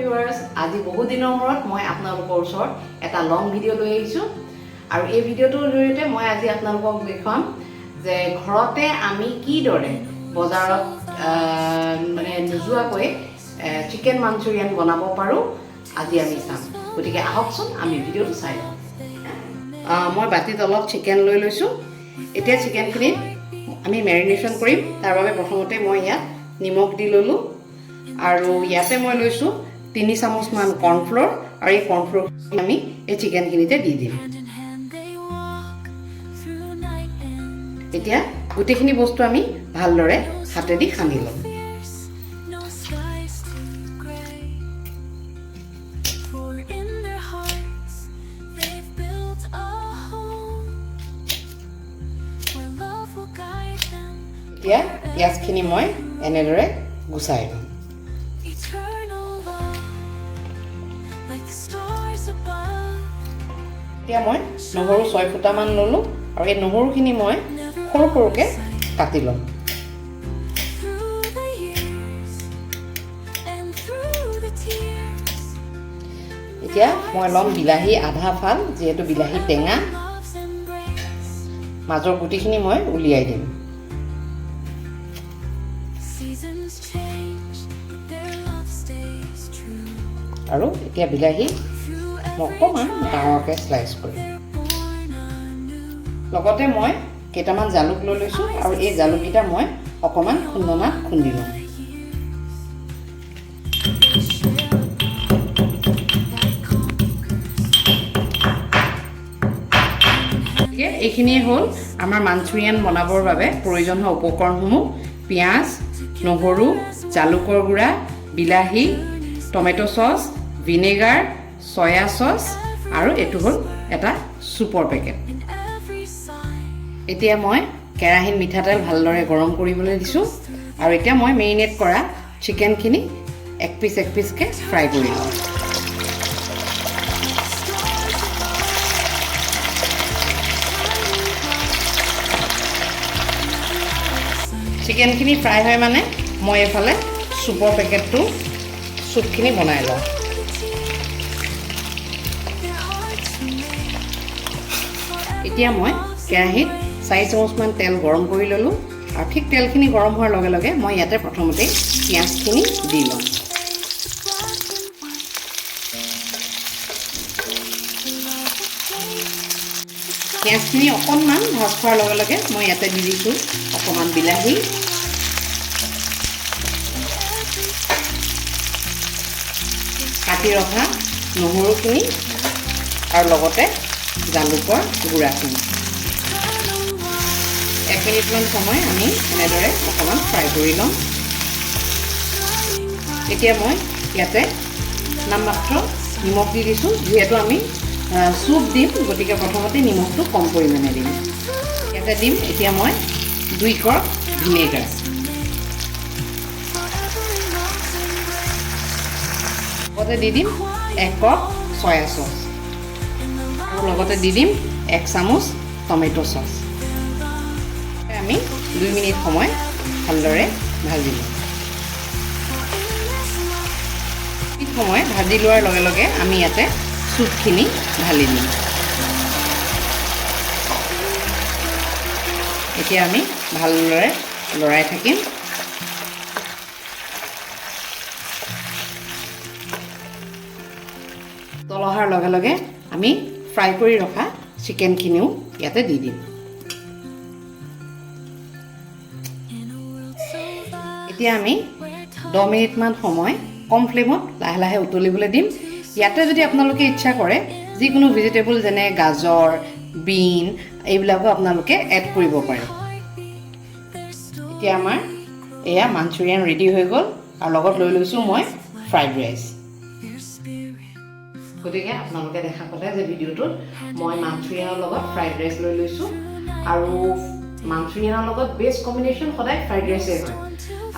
viewers আজি বহু দিনৰ মূৰত মই আপোনালোকৰ ওচৰত এটা লং ভিডিঅ' লৈ আহিছোঁ আৰু এই ভিডিঅ'টোৰ জৰিয়তে মই আজি আপোনালোকক দেখুৱাম যে ঘৰতে আমি কিদৰে বজাৰত মানে নোযোৱাকৈ চিকেন মাঞ্চুৰিয়ান বনাব পাৰোঁ আজি আমি চাম গতিকে আহকচোন আমি ভিডিঅ'টো চাই লওঁ মই বাতিত অলপ চিকেন লৈ লৈছোঁ এতিয়া চিকেনখিনি আমি মেৰিনেশ্যন কৰিম তাৰ বাবে প্ৰথমতে মই ইয়াত নিমখ দি ল'লোঁ আৰু ইয়াতে মই লৈছোঁ 3 চামুচমান কৰ্ণফ্ল'ৰ আৰু এই কৰ্ণফ্ল'ৰ আমি এই চিকেনখিনিতে দি দিম এতিয়া গোটেইখিনি বস্তু আমি ভালদৰে হাতেদি সানি ল'ম এতিয়া পিঁয়াজখিনি মই এনেদৰে গুচাই ল'ম এতিয়া মই নহৰু 6 ফুটামান ল'লোঁ আৰু এই নহৰুখিনি মই সৰু সৰুকৈ কাটি ল'ম এতিয়া মই ল'ম বিলাহী আধা ফাল যিহেতু বিলাহী টেঙা মাজৰ গুটিখিনি মই উলিয়াই দিম আৰু এতিয়া বিলাহী অকণমান ডাঙৰকৈ স্লাইচ কৰিম লগতে মই কেইটামান জালুক লৈ লৈছোঁ আৰু এই জালুককেইটা মই অকণমান খুন্দনাত খুন্দি ল'ম এইখিনিয়ে হ'ল আমাৰ মাঞ্চুৰিয়ান বনাবৰ বাবে প্ৰয়োজন হোৱা উপকৰণসমূহ পিঁয়াজ নহৰু জালুকৰ গুড়া বিলাহী টমেটো চচ ভিনেগাৰ সয়া চচ আৰু এইটো হ'ল এটা চুপৰ পেকেট এতিয়া মই কেৰাহীত মিঠাতেল ভালদৰে গৰম কৰিবলৈ দিছোঁ আৰু এতিয়া মই মেৰিনেট কৰা চিকেনখিনি এক পিচকৈ ফ্ৰাই কৰি লওঁ চিকেনখিনি ফ্ৰাই হয় মানে মই এইফালে চুপৰ পেকেটটো চুপখিনি বনাই লওঁ এতিয়া মই কেৰাহীত 4 চামুচমান তেল গৰম কৰি ল'লোঁ আৰু ঠিক তেলখিনি গৰম হোৱাৰ লগে লগে মই ইয়াতে প্ৰথমতে পিঁয়াজখিনি দি লওঁ পিঁয়াজখিনি অকণমান ভাজ খোৱাৰ লগে লগে মই ইয়াতে দি দিছোঁ অকণমান বিলাহী কাটি ৰখা নহৰুখিনি আৰু লগতে জালুকৰ গুড়াখিনি 1 মিনিটমান সময় আমি এনেদৰে অকণমান ফ্ৰাই কৰি ল'ম এতিয়া মই ইয়াতে নামমাত্ৰ নিমখ দি দিছোঁ যিহেতু আমি চুপ দিম গতিকে প্ৰথমতে নিমখটো কম পৰিমাণে দিম ইয়াতে দিম এতিয়া মই 2 কাপ ভিনেগাৰ লগতে দি দিম 1 কাপ সয়া চচ আৰু লগতে দি দিম 1 চামুচ টমেটো চচ আমি 2 মিনিট সময় ভালদৰে ভাজি লওঁ এই সময় ভাজি লোৱাৰ লগে লগে আমি ইয়াতে চুপখিনি ঢালি দিম এতিয়া আমি ভালদৰে লৰাই থাকিম তল অহাৰ লগে লগে আমি ফ্ৰাই কৰি ৰখা চিকেনখিনিও ইয়াতে দি দিম এতিয়া আমি 10 মিনিটমান সময় কম ফ্লেমত লাহে লাহে উতলিবলৈ দিম ইয়াতে যদি আপোনালোকে ইচ্ছা কৰে যিকোনো ভেজিটেবল যেনে গাজৰ বিন এইবিলাকো আপোনালোকে এড কৰিব পাৰে এতিয়া আমাৰ এয়া মাঞ্চুৰিয়ান ৰেডি হৈ গ'ল আৰু লগত লৈ লৈছোঁ মই ফ্ৰাইড ৰাইচ গতিকে আপোনালোকে দেখা পালে যে ভিডিঅ'টোত মই মাঞ্চুৰিয়ানৰ লগত ফ্ৰাইড ৰাইচ লৈ লৈছোঁ আৰু মাঞ্চুৰিয়ানৰ লগত বেষ্ট কম্বিনেশ্যন সদায় ফ্ৰাইড ৰাইচেই হয়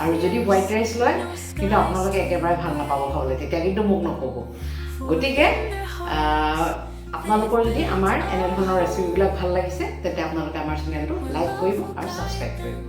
আৰু যদি হোৱাইট ৰাইচ লয় কিন্তু আপোনালোকে একেবাৰে ভাল নাপাব খাবলৈ তেতিয়া কিন্তু মোক নক'ব গতিকে আপোনালোকৰ যদি আমাৰ এনেধৰণৰ ৰেচিপিবিলাক ভাল লাগিছে তেতিয়া আপোনালোকে আমাৰ চেনেলটো লাইক কৰিব আৰু ছাবস্ক্ৰাইব কৰিব